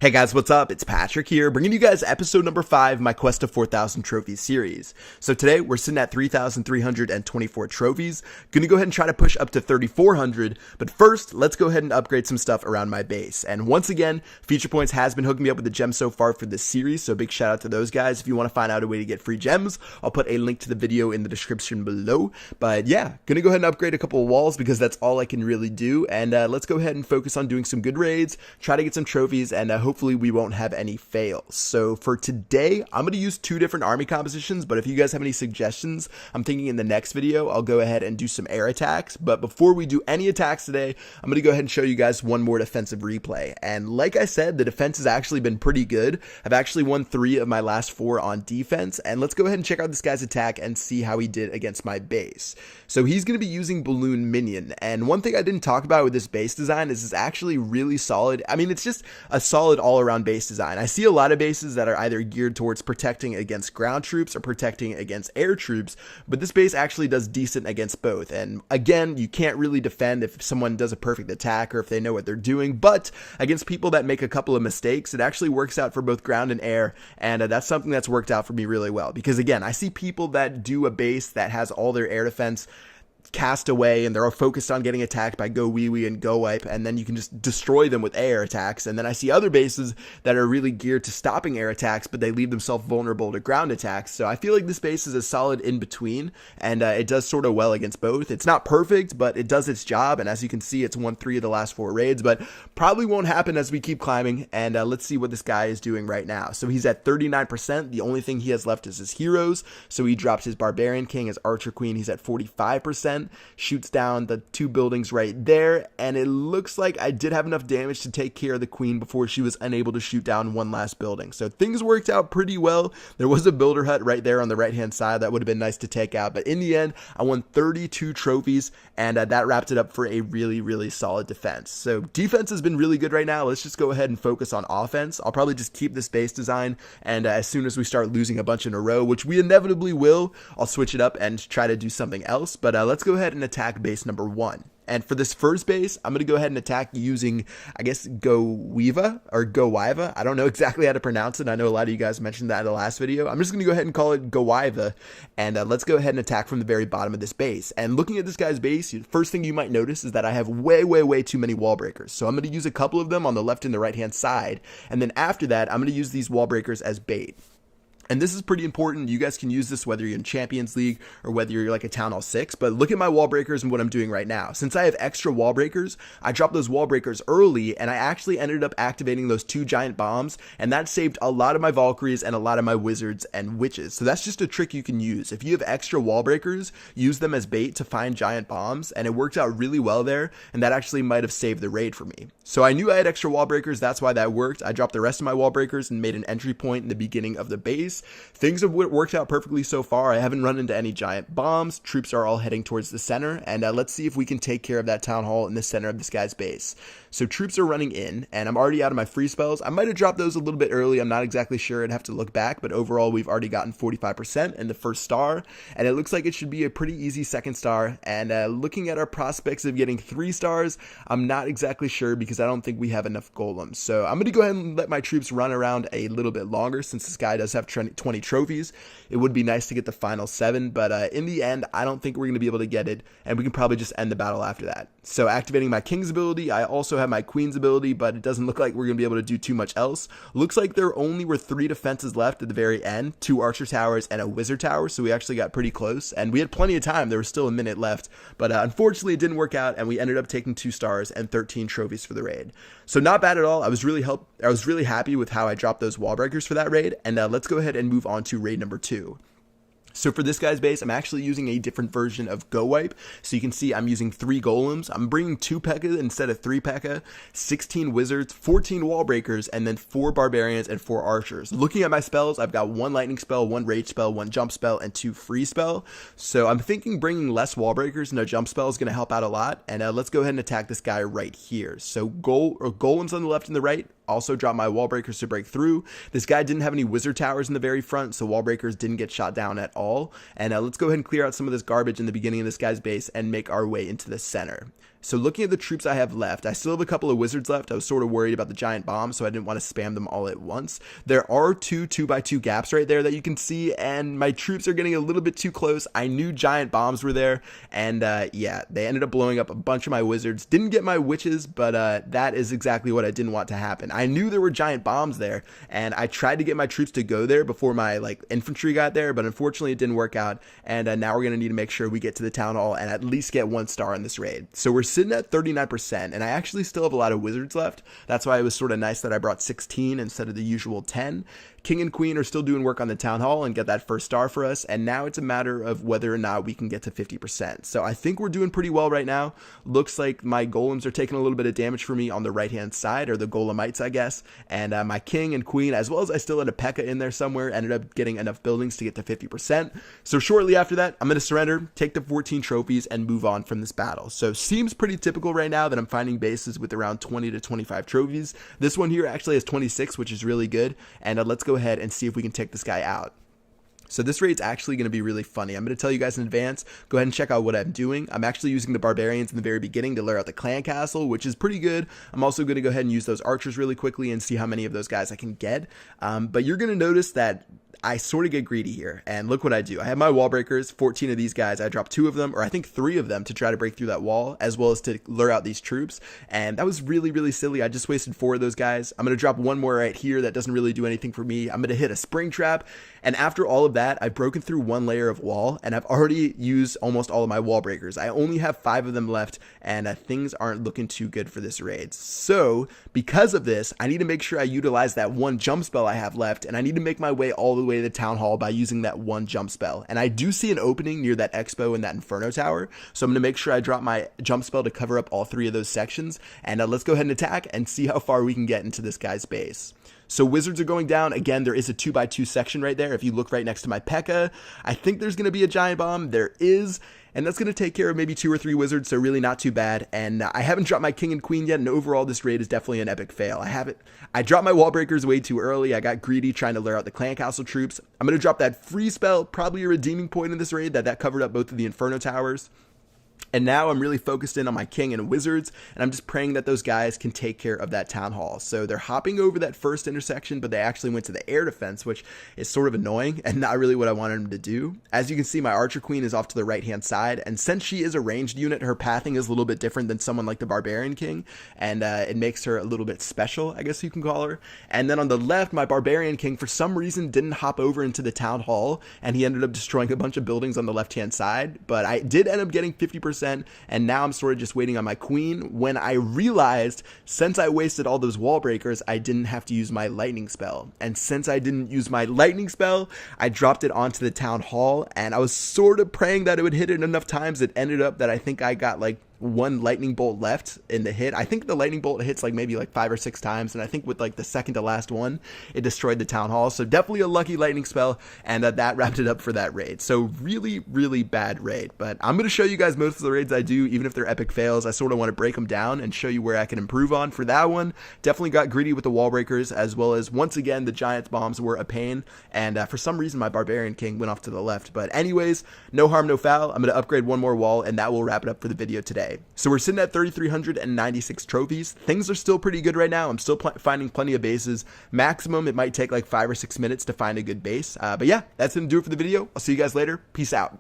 Hey guys, what's up? It's Patrick here, bringing you guys episode number 5 of my Quest to 4,000 Trophies series. So today, we're sitting at 3,324 trophies. Gonna go ahead and try to push up to 3,400, but first, let's go ahead and upgrade some stuff around my base. And once again, Feature Points has been hooking me up with the gems so far for this series, so big shout out to those guys. If you want to find out a way to get free gems, I'll put a link to the video in the description below. But yeah, gonna go ahead and upgrade a couple of walls because that's all I can really do. And let's go ahead and focus on doing some good raids, try to get some trophies, and hopefully we won't have any fails. So for today, I'm going to use 2 different army compositions, but if you guys have any suggestions, I'm thinking in the next video, I'll go ahead and do some air attacks. But before we do any attacks today, I'm going to go ahead and show you guys one more defensive replay. And like I said, the defense has actually been pretty good. I've actually won 3 of my last 4 on defense. And let's go ahead and check out this guy's attack and see how he did against my base. So he's going to be using Balloon Minion. And one thing I didn't talk about with this base design is it's actually really solid. I mean, it's just a solid all-around base design. I see a lot of bases that are either geared towards protecting against ground troops or protecting against air troops, but this base actually does decent against both. And again, you can't really defend if someone does a perfect attack or if they know what they're doing, but against people that make a couple of mistakes, it actually works out for both ground and air, and that's something that's worked out for me really well. Because again, I see people that do a base that has all their air defense cast away and they're all focused on getting attacked by Go Wee Wee and Go Wipe, and then you can just destroy them with air attacks. And then I see other bases that are really geared to stopping air attacks, but they leave themselves vulnerable to ground attacks. So I feel like this base is a solid in between, and it does sort of well against both. It's not perfect, but it does its job, and as you can see, it's won 3 of the last 4 raids, but probably won't happen as we keep climbing. And let's see what this guy is doing right now. So he's at 39%. The only thing he has left is his heroes, so he dropped his Barbarian King, his Archer Queen. He's at 45%. Shoots down the 2 buildings right there, and it looks like I did have enough damage to take care of the queen before she was unable to shoot down one last building. So things worked out pretty well. There was a builder hut right there on the right hand side that would have been nice to take out, but in the end I won 32 trophies, and that wrapped it up for a really solid defense. So defense has been really good right now. Let's just go ahead and focus on offense. I'll probably just keep this base design, and as soon as we start losing a bunch in a row, which we inevitably will, I'll switch it up and try to do something else. But let's go ahead and attack base number 1. And for this first base, I'm going to go ahead and attack using, I guess, Go Wiva or Go Wiva. I don't know exactly how to pronounce it. I know a lot of you guys mentioned that in the last video. I'm just going to go ahead and call it Go Wiva. And let's go ahead and attack from the very bottom of this base. And looking at this guy's base, first thing you might notice is that I have way too many wall breakers. So I'm going to use a couple of them on the left and the right hand side. And then after that, I'm going to use these wall breakers as bait. And this is pretty important. You guys can use this whether you're in Champions League or whether you're like a Town Hall 6. But look at my wall breakers and what I'm doing right now. Since I have extra wall breakers, I dropped those wall breakers early, and I actually ended up activating those 2 giant bombs, and that saved a lot of my Valkyries and a lot of my wizards and witches. So that's just a trick you can use. If you have extra wall breakers, use them as bait to find giant bombs, and it worked out really well there, and that actually might have saved the raid for me. So I knew I had extra wall breakers. That's why that worked. I dropped the rest of my wall breakers and made an entry point in the beginning of the base. Things have worked out perfectly so far. I haven't run into any giant bombs. Troops are all heading towards the center, and let's see if we can take care of that town hall in the center of this guy's base. So troops are running in, and I'm already out of my free spells. I might have dropped those a little bit early. I'm not exactly sure. I'd have to look back, but overall we've already gotten 45% in the first star, and it looks like it should be a pretty easy second star. And looking at our prospects of getting 3 stars, I'm not exactly sure because I don't think we have enough golems. So I'm going to go ahead and let my troops run around a little bit longer since this guy does have 20 trophies. It would be nice to get the final 7, but in the end, I don't think we're going to be able to get it, and we can probably just end the battle after that. So activating my King's ability, I also have my Queen's ability, but it doesn't look like we're going to be able to do too much else. Looks like there only were 3 defenses left at the very end, 2 Archer Towers and a Wizard Tower, so we actually got pretty close, and we had plenty of time. There was still a minute left, but unfortunately it didn't work out, and we ended up taking 2 stars and 13 trophies for the raid. So not bad at all. I was really happy with how I dropped those wall breakers for that raid, and let's go ahead and move on to raid number 2. So for this guy's base, I'm actually using a different version of Go Wipe. So you can see I'm using 3 golems. I'm bringing 2 P.E.K.K.A instead of 3 P.E.K.K.A, 16 wizards, 14 wall breakers, and then 4 barbarians and 4 archers. Looking at my spells, I've got 1 lightning spell, 1 rage spell, 1 jump spell, and 2 free spell. So I'm thinking bringing less wall breakers and a jump spell is going to help out a lot. And let's go ahead and attack this guy right here. So golems on the left and the right. Also drop my wall breakers to break through. This guy didn't have any wizard towers in the very front, so wall breakers didn't get shot down at all. And let's go ahead and clear out some of this garbage in the beginning of this guy's base and make our way into the center. So looking at the troops I have left, I still have a couple of wizards left. I was sort of worried about the giant bomb, so I didn't want to spam them all at once. There are two 2x2 gaps right there that you can see, and my troops are getting a little bit too close. I knew giant bombs were there, and yeah, they ended up blowing up a bunch of my wizards. Didn't get my witches, but that is exactly what I didn't want to happen. I knew there were giant bombs there, and I tried to get my troops to go there before my infantry got there, but unfortunately it didn't work out, and now we're going to need to make sure we get to the town hall and at least get 1 star in this raid. So we're sitting at 39%, and I actually still have a lot of wizards left. That's why it was sort of nice that I brought 16 instead of the usual 10. King and Queen are still doing work on the town hall and get that 1st star for us, and now it's a matter of whether or not we can get to 50%. So I think we're doing pretty well right now. Looks like my golems are taking a little bit of damage for me on the right hand side, or the golemites I guess, and my King and Queen, as well as I still had a P.E.K.K.A in there somewhere, ended up getting enough buildings to get to 50%. So shortly after that, I'm going to surrender, take the 14 trophies, and move on from this battle. So seems pretty typical right now that I'm finding bases with around 20 to 25 trophies. This one here actually has 26, which is really good, and let's go ahead and see if we can take this guy out. So this raid's actually going to be really funny. I'm going to tell you guys in advance. Go ahead and check out what I'm doing. I'm actually using the barbarians in the very beginning to lure out the clan castle, which is pretty good. I'm also going to go ahead and use those archers really quickly and see how many of those guys I can get. But you're going to notice that I sort of get greedy here, and look what I do. I have my wall breakers, 14 of these guys. I drop 2 of them, or I think 3 of them, to try to break through that wall, as well as to lure out these troops, and that was really, really silly. I just wasted 4 of those guys. I'm going to drop 1 more right here that doesn't really do anything for me. I'm going to hit a spring trap, and after all of that, I've broken through 1 layer of wall, and I've already used almost all of my wall breakers. I only have 5 of them left, and things aren't looking too good for this raid. So, because of this, I need to make sure I utilize that 1 jump spell I have left, and I need to make my way all the way to the town hall by using that 1 jump spell. And I do see an opening near that expo and that inferno tower, so I'm going to make sure I drop my jump spell to cover up all 3 of those sections, and let's go ahead and attack and see how far we can get into this guy's base. So wizards are going down. Again, there is a 2x2 section right there. If you look right next to my P.E.K.K.A, I think there's going to be a giant bomb. There is. And that's going to take care of maybe 2 or 3 wizards, so really not too bad. And I haven't dropped my King and Queen yet, and overall this raid is definitely an epic fail. I dropped my wall breakers way too early. I got greedy trying to lure out the clan castle troops. I'm going to drop that free spell, probably a redeeming point in this raid, that covered up both of the inferno towers. And now I'm really focused in on my king and wizards, and I'm just praying that those guys can take care of that town hall. So they're hopping over that first intersection, but they actually went to the air defense, which is sort of annoying and not really what I wanted them to do. As you can see, my archer queen is off to the right-hand side, and since she is a ranged unit, her pathing is a little bit different than someone like the barbarian king, and it makes her a little bit special, I guess you can call her. And then on the left, my barbarian king, for some reason, didn't hop over into the town hall, and he ended up destroying a bunch of buildings on the left-hand side, but I did end up getting 50%, and now I'm sort of just waiting on my queen when I realized since I wasted all those wall breakers, I didn't have to use my lightning spell. And since I didn't use my lightning spell, I dropped it onto the town hall, and I was sort of praying that it would hit it enough times. It ended up that I think I got like 1 lightning bolt left in the hit. I think the lightning bolt hits maybe 5 or 6 times, and I think with the second to last one, it destroyed the town hall. So definitely a lucky lightning spell, and that wrapped it up for that raid. So really, really bad raid, but I'm going to show you guys most of the raids I do, even if they're epic fails. I sort of want to break them down and show you where I can improve on. For that one, definitely got greedy with the wall breakers, as well as once again the giant bombs were a pain, and for some reason my barbarian king went off to the left. But anyways, no harm, no foul. I'm going to upgrade 1 more wall, and that will wrap it up for the video today. So we're sitting at 3,396 trophies. Things are still pretty good right now. I'm still finding plenty of bases. Maximum, it might take 5 or 6 minutes to find a good base. But yeah, that's going to do it for the video. I'll see you guys later. Peace out.